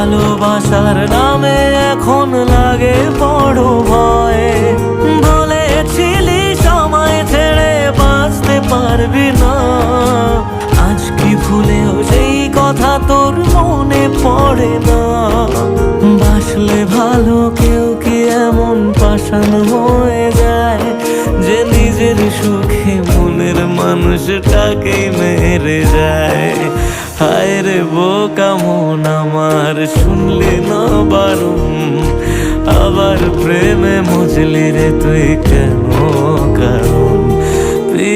ভালোবাসার নামে এখন লাগে বড় ভয়। বলেছিলি সময় ছেড়ে বাঁচতে পারবি না, আজ কি ভুলেও সেই কথা তোর মনে পড়ে না? বাসলে ভালো কেউ কি এমন পাষাণ হয়ে যায় যে নিজের সুখে মনের মানুষটাকেই মেরে যায়? হায় রে বোকা মন আমার, শুনলি না বারণ, আবার প্রেমে মজলি রে তুই কেন? কারণ তুই